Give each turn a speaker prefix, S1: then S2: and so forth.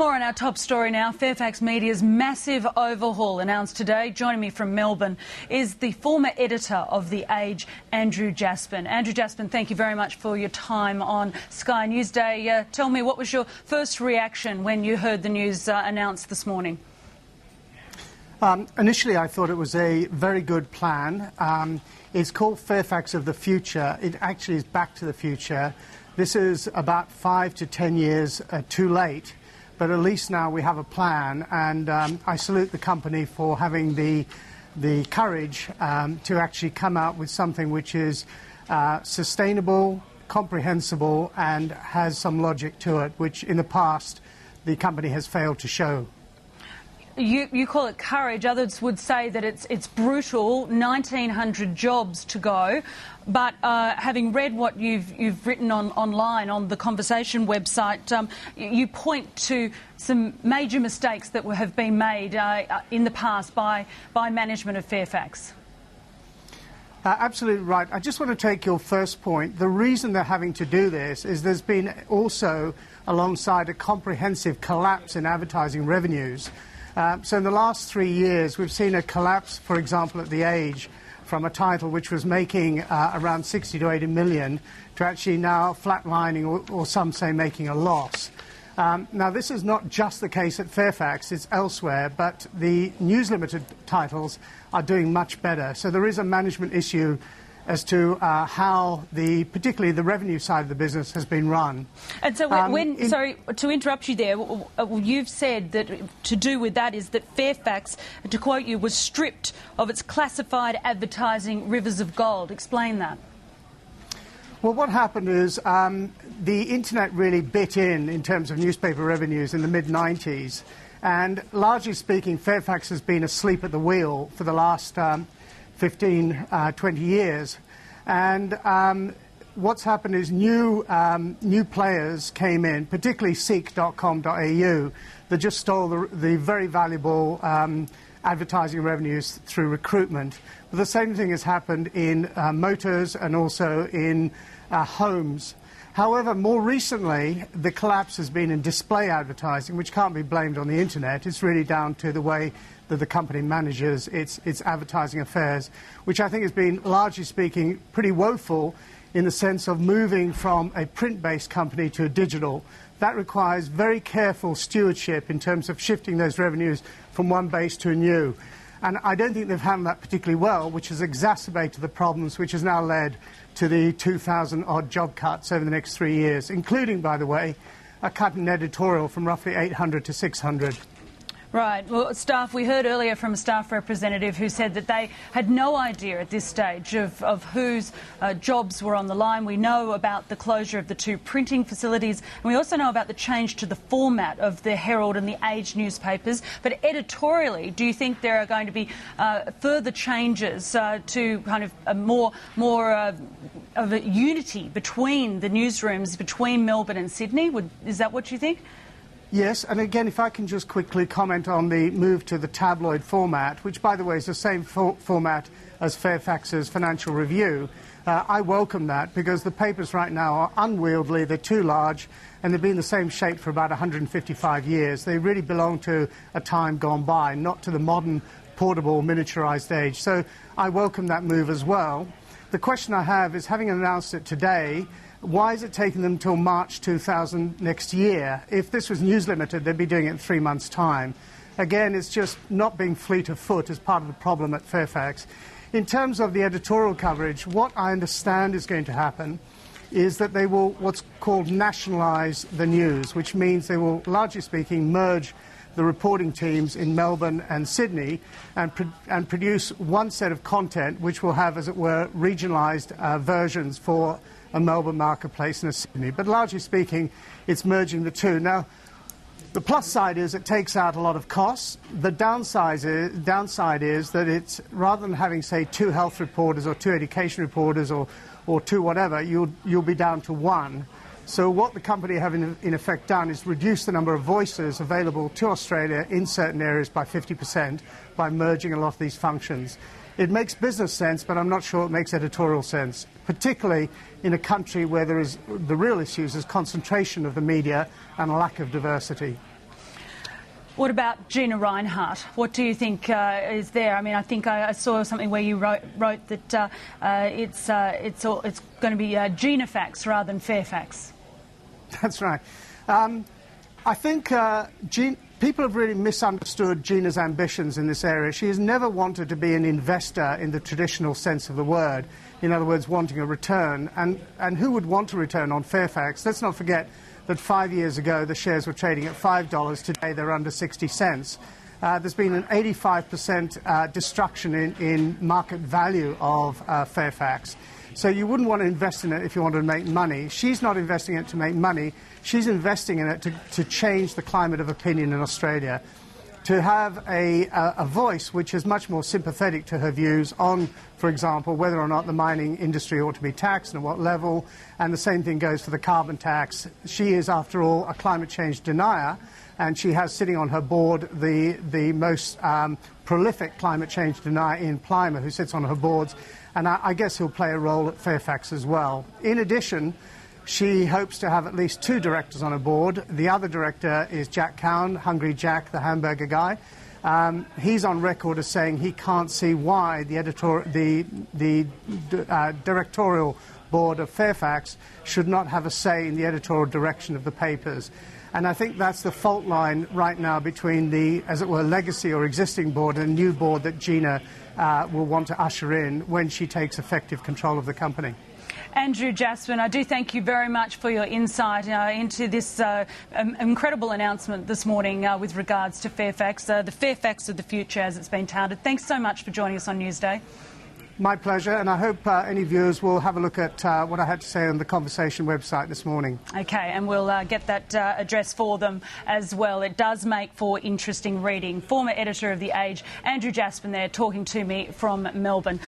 S1: More on our top story now. Fairfax Media's massive overhaul announced today. Joining me from Melbourne is the former editor of the Age, Andrew Jaspan. Andrew Jaspan, thank you very much for your time on Sky News Day. Tell me, what was your first reaction when you heard the news announced this morning?
S2: Initially, I thought it was a very good plan. It's called Fairfax of the Future. It actually is back to the future. This is about 5 to 10 years too late. But at least now we have a plan, and I salute the company for having the courage to actually come out with something which is sustainable, comprehensible, and has some logic to it, which in the past the company has failed to show.
S1: You call it courage. Others would say that it's brutal. 1,900 jobs to go. But having read what you've written online on the Conversation website, you point to some major mistakes that have been made in the past by management of Fairfax.
S2: Absolutely right. I just want to take your first point. The reason they're having to do this is there's been also, alongside a comprehensive collapse in advertising revenues. So in the last 3 years, we've seen a collapse, for example, at The Age, from a title which was making around 60 to 80 million to actually now flatlining, or some say making a loss. Now, this is not just the case at Fairfax, it's elsewhere, but the News Limited titles are doing much better. So there is a management issue as to how particularly the revenue side of the business has been run.
S1: And so sorry to interrupt you there, you've said that to do with that is that Fairfax, to quote you, was stripped of its classified advertising rivers of gold. Explain that.
S2: Well, what happened is the internet really bit in terms of newspaper revenues in the mid-90s. And largely speaking, Fairfax has been asleep at the wheel for the last 15, 20 years. And what's happened is new players came in, particularly seek.com.au, that just stole the very valuable advertising revenues through recruitment. But the same thing has happened in motors and also in homes. However, more recently, the collapse has been in display advertising, which can't be blamed on the internet. It's really down to the way that the company manages its advertising affairs, which I think has been, largely speaking, pretty woeful in the sense of moving from a print-based company to a digital. That requires very careful stewardship in terms of shifting those revenues from one base to a new. And I don't think they've handled that particularly well, which has exacerbated the problems, which has now led to the 2,000-odd job cuts over the next 3 years, including, by the way, a cut in editorial from roughly 800 to 600.
S1: Right. Well, we heard earlier from a staff representative who said that they had no idea at this stage of whose jobs were on the line. We know about the closure of the 2 printing facilities, and we also know about the change to the format of the Herald and the Age newspapers. But editorially, do you think there are going to be further changes to kind of more of a unity between the newsrooms between Melbourne and Sydney? Is that what you think?
S2: Yes, and again, if I can just quickly comment on the move to the tabloid format, which, by the way, is the same format as Fairfax's Financial Review. I welcome that because the papers right now are unwieldy, they're too large, and they've been the same shape for about 155 years. They really belong to a time gone by, not to the modern, portable, miniaturized age. So I welcome that move as well. The question I have is, having announced it today, why is it taking them until March 2000 next year? If this was News Limited, they'd be doing it in 3 months' time. Again, it's just not being fleet of foot as part of the problem at Fairfax. In terms of the editorial coverage, what I understand is going to happen is that they will what's called nationalise the news, which means they will, largely speaking, merge the reporting teams in Melbourne and Sydney and produce one set of content which will have, as it were, regionalised versions for a Melbourne marketplace and a Sydney. But largely speaking, it's merging the two. Now, the plus side is it takes out a lot of costs. The downside is that it's, rather than having, say, 2 health reporters or 2 education reporters or 2 whatever, you'll be down to 1. So what the company have in effect done is reduce the number of voices available to Australia in certain areas by 50% by merging a lot of these functions. It makes business sense, but I'm not sure it makes editorial sense, particularly in a country where the real issues is concentration of the media and a lack of diversity.
S1: What about Gina Rinehart? What do you think is there? I mean, I think I saw something where you wrote that it's going to be Gina-fax rather than Fairfax.
S2: That's right. I think people have really misunderstood Gina's ambitions in this area. She has never wanted to be an investor in the traditional sense of the word, in other words, wanting a return. And who would want a return on Fairfax? Let's not forget that 5 years ago the shares were trading at $5. Today they're under 60 cents. There's been an 85% destruction in market value of Fairfax. So you wouldn't want to invest in it if you wanted to make money. She's not investing in it to make money. She's investing in it to change the climate of opinion in Australia, to have a voice which is much more sympathetic to her views on, for example, whether or not the mining industry ought to be taxed and at what level. And the same thing goes for the carbon tax. She is, after all, a climate change denier, and she has sitting on her board the most prolific climate change denier, Ian Plimer, who sits on her boards. And I guess he'll play a role at Fairfax as well. In addition, she hopes to have at least 2 directors on her board. The other director is Jack Cowan, Hungry Jack, the hamburger guy. He's on record as saying he can't see why the directorial board of Fairfax should not have a say in the editorial direction of the papers. And I think that's the fault line right now between the, as it were, legacy or existing board and a new board that Gina will want to usher in when she takes effective control of the company.
S1: Andrew Jaspan, I do thank you very much for your insight into this incredible announcement this morning with regards to Fairfax, the Fairfax of the future, as it's been touted. Thanks so much for joining us on Newsday.
S2: My pleasure, and I hope any viewers will have a look at what I had to say on the Conversation website this morning. OK, and we'll get that address for them as well. It does make for interesting reading. Former editor of The Age, Andrew Jaspan there, talking to me from Melbourne.